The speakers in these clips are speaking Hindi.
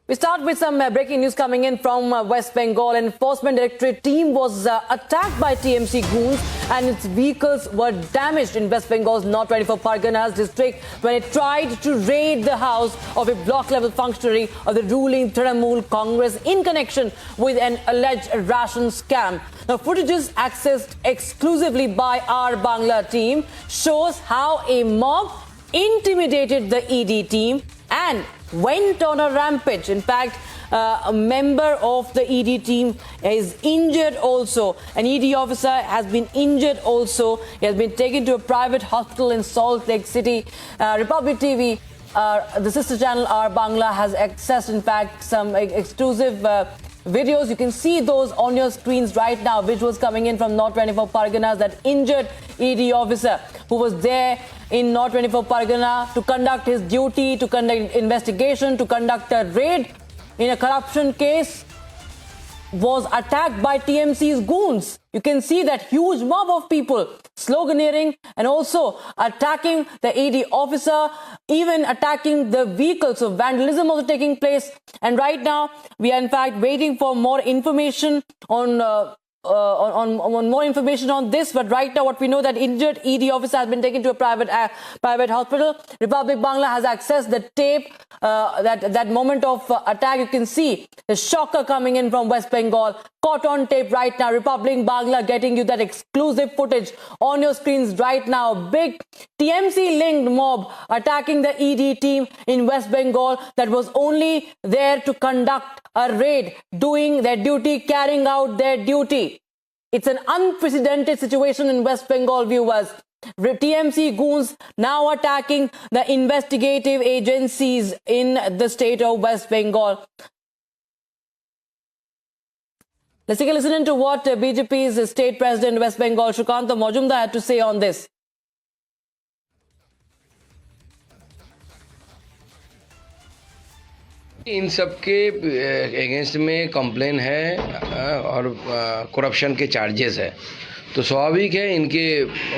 We start with some breaking news coming in from West Bengal. An enforcement directorate team was attacked by TMC goons and its vehicles were damaged in West Bengal's North 24 Parganas district when it tried to raid the house of a block-level functionary of the ruling Trinamool Congress in connection with an alleged ration scam. Now, footages accessed exclusively by our Bangla team shows how a mob intimidated the ED team and went on a rampage. In fact, a member of the ED team is injured also. An ED officer has been injured also. He has been taken to a private hospital in Salt Lake City. Republic TV, the sister channel Our Bangla, has accessed, in fact, some exclusive videos. You can see those on your screens right now. Visuals coming in from North 24 Parganas. That injured ED officer who was there in North 24 Pargana to conduct his duty, to conduct investigation, to conduct a raid in a corruption case, was attacked by TMC's goons. You can see that huge mob of people sloganeering and also attacking the ED officer, even attacking the vehicle. So vandalism also taking place. And right now, we are in fact waiting for more information on more information on this. But right now, what we know that injured ED officer has been taken to a private hospital. Republic Bangla has accessed the tape, that moment of attack. You can see the shocker coming in from West Bengal, caught on tape right now. Republic Bangla getting you that exclusive footage on your screens right now. Big TMC-linked mob attacking the ED team in West Bengal that was only there to conduct a raid, doing their duty, carrying out their duty. It's an unprecedented situation in West Bengal, viewers. TMC goons now attacking the investigative agencies in the state of West Bengal. Let's take a listen to what BJP's state president West Bengal, Shrikanta Majumdar, had to say on this. इन सब के अगेंस्ट में कंप्लेन है और करप्शन के चार्जेस है, तो स्वाभाविक है इनके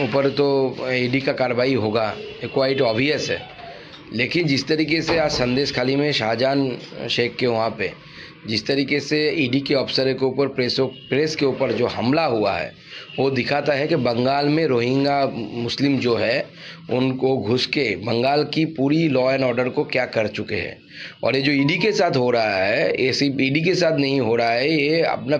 ऊपर तो ईडी का कार्रवाई होगा, क्वाइट ऑब्वियस है। लेकिन जिस तरीके से आज संदेश खाली में शाहजहां शेख के वहाँ पे जिस तरीके से ईडी के अफसर के ऊपर प्रेस के ऊपर जो हमला हुआ है, वो दिखाता है कि बंगाल में रोहिंग्या मुस्लिम जो है उनको घुस के बंगाल की पूरी लॉ एंड ऑर्डर को क्या कर चुके हैं। और ये जो ईडी के साथ हो रहा है, ये सिर्फ ईडी के साथ नहीं हो रहा है, ये अपना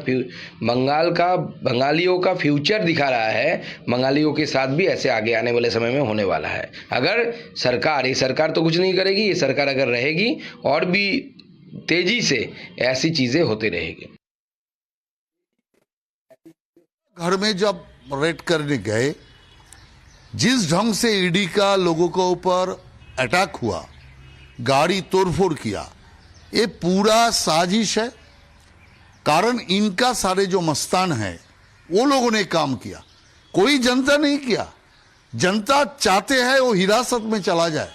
बंगालियों का फ्यूचर दिखा रहा है। बंगालियों के साथ भी ऐसे आगे आने वाले समय में होने वाला है। अगर ये सरकार तो कुछ नहीं करेगी, ये सरकार अगर रहेगी और भी तेजी से ऐसी चीजें होती रहेगी। घर में जब रेड करने गए, जिस ढंग से ईडी का लोगों के ऊपर अटैक हुआ, गाड़ी तोड़फोड़ किया, ये पूरा साजिश है। कारण इनका सारे जो मस्तान है वो लोगों ने काम किया, कोई जनता नहीं किया। जनता चाहते हैं वो हिरासत में चला जाए,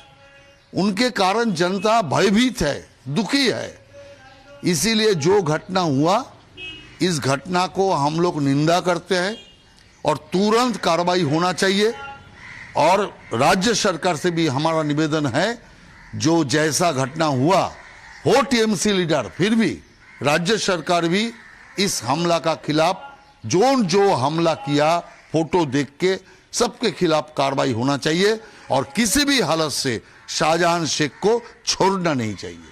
उनके कारण जनता भयभीत है, दुखी है। इसीलिए जो घटना हुआ, इस घटना को हम लोग निंदा करते हैं और तुरंत कार्रवाई होना चाहिए। और राज्य सरकार से भी हमारा निवेदन है, जो जैसा घटना हुआ हो टीएमसी लीडर, फिर भी राज्य सरकार भी इस हमला का खिलाफ जो हमला किया, फोटो देख के सबके खिलाफ कार्रवाई होना चाहिए और किसी भी हालत से शाहजहां शेख को छोड़ना नहीं चाहिए।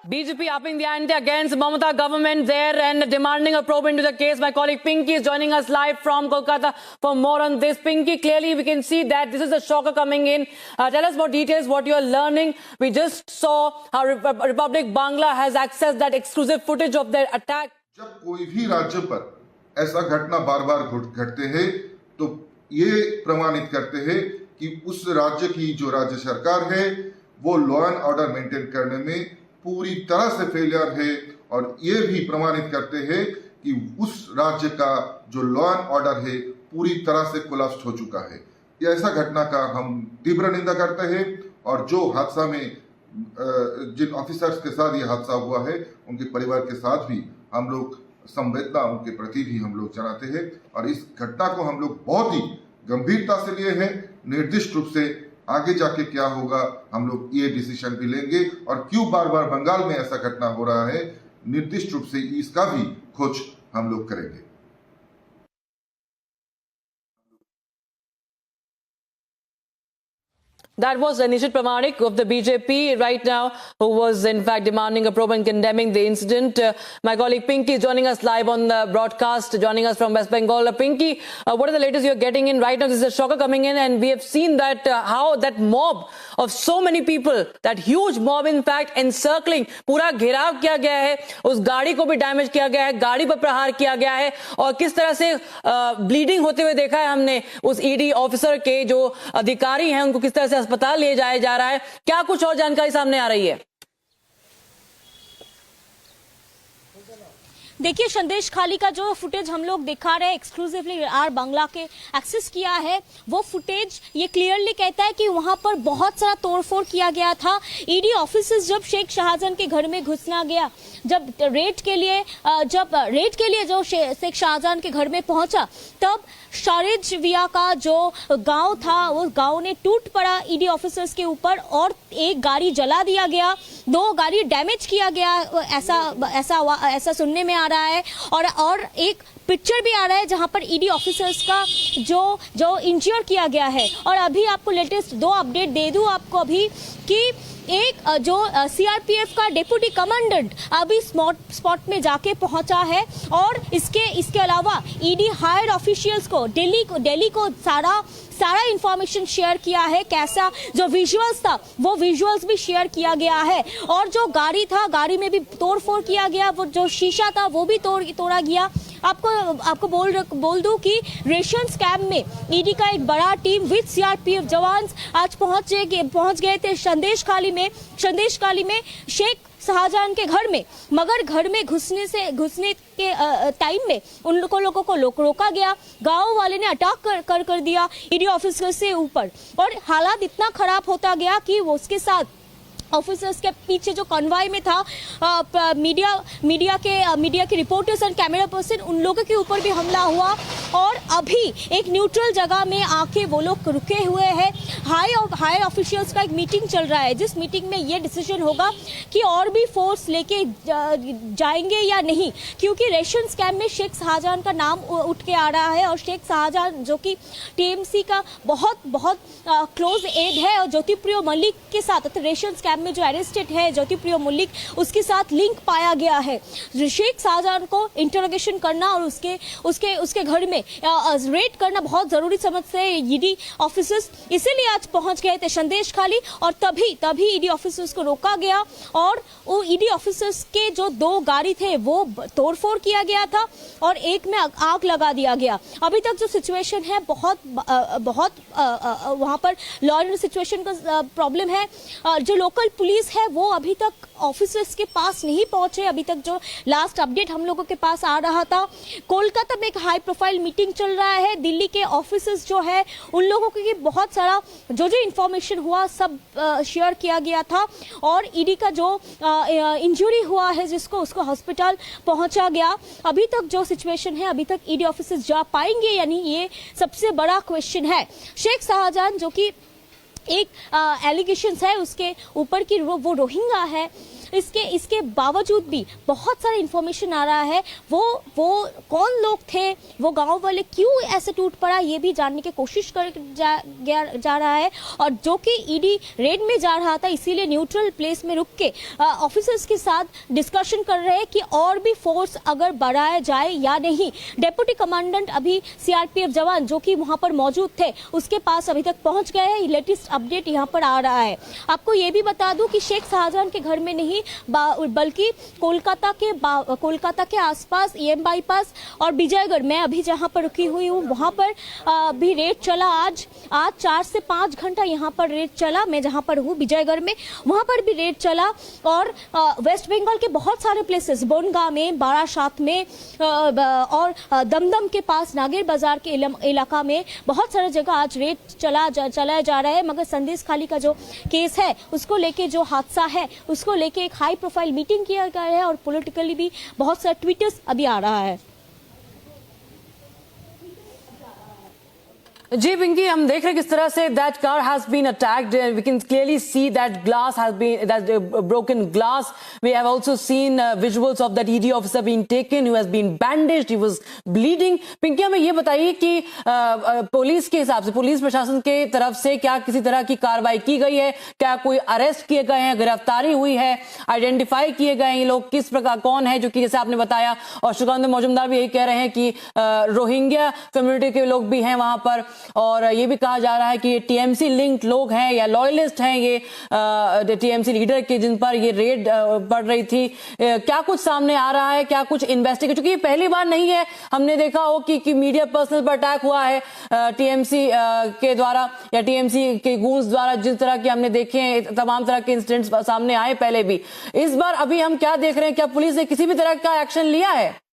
BJP upping the ante against Mamata government there and demanding a probe into the case. My colleague Pinky is joining us live from Kolkata for more on this. Pinky, clearly we can see that this is a shocker coming in. Tell us more details, what you are learning. We just saw how Republic Bangla has accessed that exclusive footage of their attack. जब कोई भी राज्य पर ऐसा घटना बार बार घटते हैं, तो ये प्रमाणित करते हैं कि उस राज्य की जो राज्य सरकार है वो लॉ एंड ऑर्डर मेंटेन करने में पूरी तरह से फेलियर है। और ये भी प्रमाणित करते हैं कि उस राज्य का जो लॉ एंड ऑर्डर है पूरी तरह से कोलैप्स हो चुका है। ये ऐसा घटना का हम तीव्र निंदा करते हैं और जो हादसा में जिन ऑफिसर्स के साथ ये हादसा हुआ है, उनके परिवार के साथ भी हम लोग संवेदना उनके प्रति भी हम लोग जनाते हैं। और इस घटना को हम लोग बहुत ही गंभीरता से लिए हैं, निर्दिष्ट रूप से आगे जाके क्या होगा हम लोग ये डिसीजन भी लेंगे, और क्यों बार बार बंगाल में ऐसा घटना हो रहा है निर्दिष्ट रूप से इसका भी खोज हम लोग करेंगे। That was Nishit Pramanik of the BJP right now, who was in fact demanding a probe and condemning the incident. My colleague Pinky is joining us live on the broadcast, joining us from West Bengal. Pinky, what are the latest you're getting in right now? This is a shocker coming in, and we have seen that how that mob of so many people, that huge mob in fact encircling, पूरा घेराव किया गया है, उस गाड़ी को भी डैमेज किया गया है, गाड़ी पर प्रहार किया गया है, और किस तरह से ब्लीडिंग होते हुए देखा है हमने उस ईडी ऑफिसर के जो अधिकारी हैं उनको किस तरह से अस्पताल ले जाया जा रहा है। क्या कुछ और जानकारी सामने आ रही है? देखिए, संदेश खाली का जो फुटेज हम लोग दिखा रहे हैं एक्सक्लूसिवली आर बांग्ला के एक्सेस किया है, वो फुटेज ये क्लियरली कहता है कि वहां पर बहुत सारा तोड़फोड़ किया गया था। ईडी ऑफिसर्स जब शेख शाहजहां के घर में घुसना गया, जब रेड के लिए जो शेख शाहजहां के घर में पहुंचा, तब शारिजविया का जो गांव था वो गांव ने टूट पड़ा ईडी ऑफिसर्स के ऊपर, और एक गाड़ी जला दिया गया, 2 गाड़ी डैमेज किया गया, ऐसा सुनने में आ रहा है। और एक पिक्चर भी आ रहा है जहां पर ईडी ऑफिसर्स का जो इंजर किया गया है। और अभी आपको लेटेस्ट 2 अपडेट दे दूं आपको अभी कि एक जो सीआरपीएफ का डिप्टी कमांडेंट अभी स्पॉट में जाके पहुंचा है, और इसके अलावा ईडी हायर ऑफिशियल्स को दिल्ली को सारा इंफॉर्मेशन शेयर किया है। कैसा जो विजुअल्स था वो विजुअल्स भी शेयर किया गया है, और जो गाड़ी था गाड़ी में भी तोड़फोड़ किया गया, वो जो शीशा था वो भी तोड़ा गया। आपको बोल दूं कि रेशन स्कैम में ईडी का एक बड़ा टीम विद सीआरपीएफ जवान आज पहुंच गए थे संदेश खाली में शेख शाहजहां के घर में, मगर घर में घुसने के टाइम में उन लोगों को रोका गया। गांव वाले ने अटैक कर दिया ईडी ऑफिसर से ऊपर, और हालात इतना खराब होता गया कि वो उसके साथ ऑफिसर्स के पीछे जो कॉन्वॉय में था मीडिया के रिपोर्टर्स एंड कैमरा पर्सन, उन लोगों के ऊपर भी हमला हुआ। और अभी एक न्यूट्रल जगह में आके वो लोग रुके हुए हैं। हाई ऑफिशियल्स का एक मीटिंग चल रहा है, जिस मीटिंग में ये डिसीजन होगा कि और भी फोर्स लेके जाएंगे या नहीं, क्योंकि रेशन स्कैम में शेख शाहजहां का नाम उठ के आ रहा है, और शेख शाहजहां जो कि टीएमसी का बहुत क्लोज एड है, और ज्योतिप्रिय मलिक के साथ रेशन स्कैम में जो अरेस्टेड है ज्योतिप्रिय मलिक, उसके साथ लिंक पाया गया है। शेख शाहजहां को इंटरोगेशन करना और उसके घर में रेड करना बहुत जरूरी समझते हैं ईडी ऑफिसर्स, इसीलिए आज पहुंच गए थे संदेश खाली, और तभी ईडी ऑफिसर्स को रोका गया, और वो ईडी ऑफिसर्स के जो 2 गाड़ी थे वो तोड़फोड़ किया गया था, और एक में आग लगा दिया गया। अभी तक जो सिचुएशन है बहुत वहां पर लॉ एंड सिचुएशन का प्रॉब्लम है। जो लोकल पुलिस है वो अभी तक ऑफिसर्स के पास नहीं पहुंचे। अभी तक जो लास्ट अपडेट हम लोगों के पास आ रहा था, कोलकाता में एक हाई प्रोफाइल मीटिंग चल रहा है, दिल्ली के ऑफिसर्स जो है उन लोगों की बहुत सारा जो इंफॉर्मेशन हुआ सब शेयर किया गया था, और ईडी का जो इंजरी हुआ है उसको हॉस्पिटल पहुंचा गया। अभी तक जो सिचुएशन है, अभी तक ईडी ऑफिसर्स जा पाएंगे यानी ये सबसे बड़ा क्वेश्चन है। शेख शाहजहां जो कि एक एलिगेशंस है उसके ऊपर की वो रोहिंग्या है, इसके बावजूद भी बहुत सारा इंफॉर्मेशन आ रहा है। वो कौन लोग थे, वो गांव वाले क्यों ऐसे टूट पड़ा, ये भी जानने की कोशिश कर जा रहा है। और जो कि ईडी रेड में जा रहा था, इसीलिए न्यूट्रल प्लेस में रुक के ऑफिसर्स के साथ डिस्कशन कर रहे हैं कि और भी फोर्स अगर बढ़ाया जाए या नहीं। डेप्यूटी कमांडेंट अभी सीआरपीएफ जवान जो कि वहां पर मौजूद थे उसके पास अभी तक पहुंच गए हैं। लेटेस्ट अपडेट यहाँ पर आ रहा है। आपको ये भी बता दूं कि शेख शाहजहां के घर में नहीं बल्कि कोलकाता के आसपास EM बाईपास और विजयगढ़, मैं अभी जहां पर रुकी हुई हूं वहां पर भी रेड चला। आज 4 से 5 घंटा यहां पर रेड चला। मैं जहां पर हूं विजयगढ़ में, वहां पर भी रेड चला। और वेस्ट बंगाल के बहुत सारे प्लेसेस, बोनगा में, बारासात में और दमदम के पास नागेर बाजार के इलाका में बहुत सारे जगह आज रेड चलाया जा रहा है। मगर संदेश खाली का जो केस है उसको लेके, जो हादसा है उसको लेके एक हाई प्रोफाइल मीटिंग किया गया है, और पॉलिटिकली भी बहुत सारे ट्वीटर्स अभी आ रहा है। जी पिंकी, हम देख रहे हैं किस तरह से that car has been attacked. We can clearly see that glass has been, that broken glass. We have also seen visuals of that ED officer being taken, who has been bandaged, he was bleeding. Pinky, हमें ये बताइए कि पुलिस के हिसाब से, पुलिस प्रशासन के तरफ से क्या किसी तरह की कार्रवाई की गई है? क्या कोई अरेस्ट किए गए हैं, गिरफ्तारी हुई है, आइडेंटिफाई किए गए हैं ये लोग, किस प्रकार, कौन है जो कि जैसे आपने बताया, और सुगंध मौजूमदार भी यही कह रहे हैं कि रोहिंग्या कम्युनिटी के लोग भी हैं वहां पर, और ये भी कहा जा रहा है कि ये टीएमसी लिंक्ड लोग हैं या लॉयलिस्ट हैं ये टीएमसी लीडर के, जिन पर ये रेड पड़ रही थी. क्या कुछ सामने आ रहा है? क्या कुछ इन्वेस्टिगेशन, क्योंकि ये पहली बार नहीं है, हमने देखा हो कि मीडिया पर्सनल पर अटैक हुआ है टीएमसी के द्वारा या टीएमसी के गूंज द्वारा, जिस तरह के हमने देखे हैं, तमाम तरह के इंसिडेंट्स सामने आए पहले भी. इस बार अभी हम क्या देख रहे हैं? क्या पुलिस ने किसी भी तरह का एक्शन लिया है?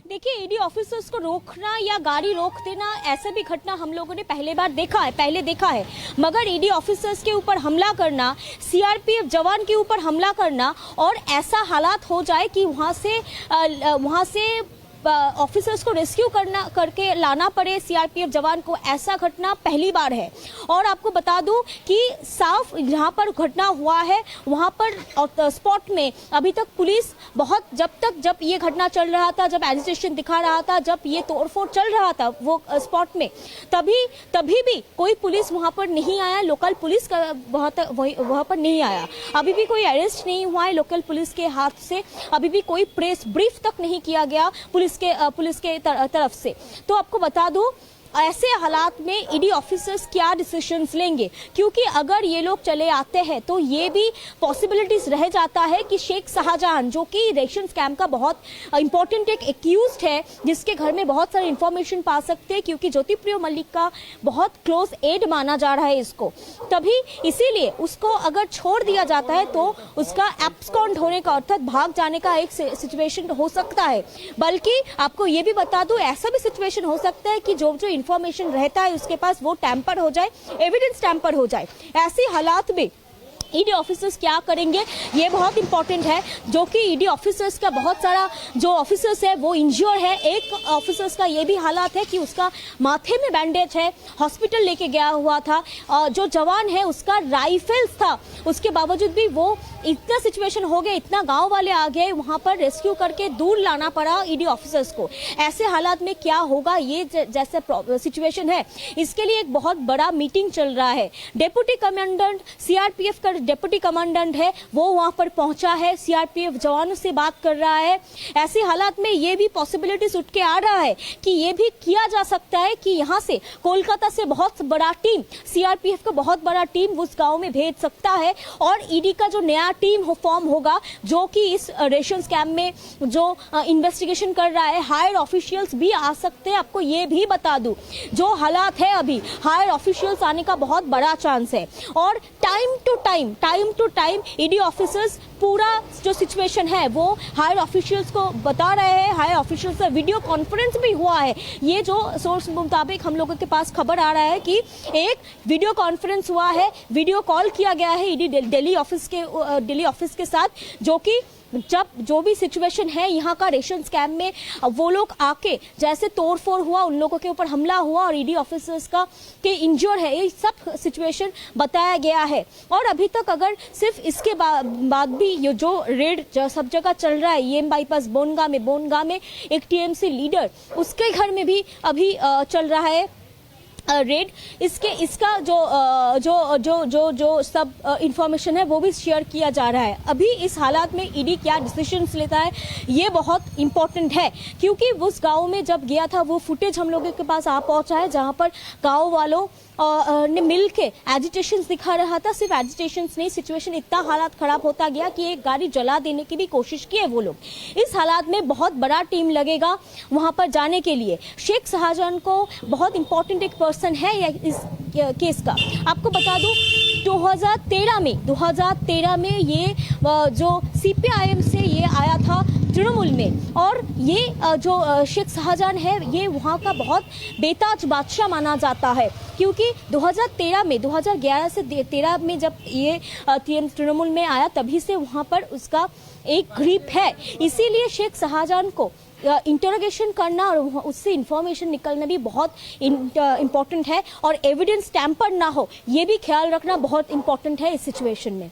देखिए, ईडी ऑफिसर्स को रोकना या गाड़ी रोक देना, ऐसा भी घटना हम लोगों ने पहले देखा है. मगर ईडी ऑफिसर्स के ऊपर हमला करना, सीआरपीएफ जवान के ऊपर हमला करना और ऐसा हालात हो जाए कि वहां से ऑफिसर्स को रेस्क्यू करके लाना पड़े सीआरपीएफ जवान को, ऐसा घटना पहली बार है. और आपको बता दूं कि साफ जहां पर घटना हुआ है वहां पर स्पॉट में अभी तक पुलिस जब ये घटना चल रहा था, जब एजिटेशन दिखा रहा था, जब ये तोड़फोड़ चल रहा था वो स्पॉट में, तभी भी कोई पुलिस वहां पर नहीं आया, लोकल पुलिस वहां पर नहीं आया. अभी भी कोई अरेस्ट नहीं हुआ है लोकल पुलिस के हाथ से, अभी भी कोई प्रेस ब्रीफ तक नहीं किया गया पुलिस के तरफ से. तो आपको बता दूं, ऐसे हालात में ईडी ऑफिसर्स क्या डिसीजंस लेंगे, क्योंकि अगर ये लोग चले आते हैं तो ये भी पॉसिबिलिटीज रह जाता है कि शेख शाहजहां, जो कि रेशन स्कैम का बहुत इंपॉर्टेंट एक एक्यूज्ड है, जिसके घर में बहुत सारी इंफॉर्मेशन पा सकते हैं, क्योंकि ज्योतिप्रिय मलिक का बहुत क्लोज एड माना जा रहा है इसको. तभी इसीलिए उसको अगर छोड़ दिया जाता है तो उसका एब्सकॉन्ड होने का, अर्थात भाग जाने का एक सिचुएशन हो सकता है. बल्कि आपको ये भी बता दूं, ऐसा भी सिचुएशन हो सकता है कि जो इंफॉर्मेशन रहता है उसके पास, वो टैंपर हो जाए, एविडेंस टैंपर हो जाए. ऐसे हालात में ईडी ऑफिसर्स क्या करेंगे, ये बहुत इंपॉर्टेंट है. जो कि ईडी ऑफिसर्स का बहुत सारा जो ऑफिसर्स है वो इंज्योर है. एक ऑफिसर्स का ये भी हालात है कि उसका माथे में बैंडेज है, हॉस्पिटल लेके गया हुआ था. जो जवान है उसका राइफल्स था, उसके बावजूद भी वो इतना सिचुएशन हो गया, इतना गांव वाले आ गए, वहां पर रेस्क्यू करके दूर लाना पड़ा ईडी ऑफिसर्स को. ऐसे हालात में क्या होगा, ये जैसे सिचुएशन है, इसके लिए एक बहुत बड़ा मीटिंग चल रहा है. डेप्यूटी कमांडेंट, सीआरपीएफ का डेप्यूटी कमांडेंट है, वो वहां पर पहुंचा है, सीआरपीएफ जवानों से बात कर रहा है. ऐसे हालात में ये भी पॉसिबिलिटीज उठ के आ रहा है कि ये भी किया जा सकता है कि यहाँ से कोलकाता से बहुत बड़ा टीम, सीआरपीएफ का बहुत बड़ा टीम उस गांव में भेज सकता है, और ईडी का जो नया टीम फॉर्म होगा, जो कि इस रेशन स्कैम में जो इन्वेस्टिगेशन कर रहा है, हायर ऑफिशियल्स भी आ सकते हैं. आपको ये भी बता दूं, जो हालात है अभी, हायर ऑफिशियल्स आने का बहुत बड़ा चांस है. और time to time ED officers पूरा जो सिचुएशन है वो हायर ऑफिशियल्स को बता रहे हैं. हायर ऑफिशियल्स से वीडियो कॉन्फ्रेंस भी हुआ है. ये जो सोर्स मुताबिक हम लोगों के पास खबर आ रहा है कि एक वीडियो कॉन्फ्रेंस हुआ है, वीडियो कॉल किया गया है ईडी दिल्ली ऑफिस के साथ, जो कि जब जो भी सिचुएशन है यहाँ का रेशन स्कैम में, वो लोग आके जैसे तोड़फोड़ हुआ, उन लोगों के ऊपर हमला हुआ और ईडी ऑफिसर्स का के इंज्योर है, ये सब सिचुएशन बताया गया है. और अभी तक अगर सिर्फ इसके बाद भी ये जो रेड सब जगह चल रहा है, EM बाईपास बोनगा में एक टीएमसी लीडर, उसके घर में भी अभी चल रहा है रेड. इसका जो सब इंफॉर्मेशन है वो भी शेयर किया जा रहा है. अभी इस हालात में ईडी क्या डिसीजंस लेता है ये बहुत इंपॉर्टेंट है, क्योंकि उस गांव में जब गया था वो फुटेज हम लोगों के पास आ पहुंचा है, जहां पर गांव वालों ने मिल के एजिटेशन दिखा रहा था. सिर्फ एजिटेशन नहीं, सिचुएशन इतना हालात खराब होता गया कि एक गाड़ी जला देने की भी कोशिश की है वो लोग. इस हालात में बहुत बड़ा टीम लगेगा वहां पर जाने के लिए. शेख शाहजहां को बहुत इंपॉर्टेंट एक पर्सन है इस केस का. आपको बता दूं 2013 में ये जो CPIM से ये आया था तृणमूल में, और ये जो शेख शाहजहां है ये वहाँ का बहुत बेताज बादशाह माना जाता है, क्योंकि 2011 से 13 में जब ये तृणमूल में आया, तभी से वहाँ पर उसका एक ग्रिप है। इसीलिए शेख शाहजहां को इंटरोगेशन करना और उससे इंफॉर्मेशन निकलना भी बहुत इम्पोर्टेंट है, और एविडेंस टैम्पर ना हो ये भी ख्याल रखना बहुत इम्पोर्टेंट है इस सिचुएशन में।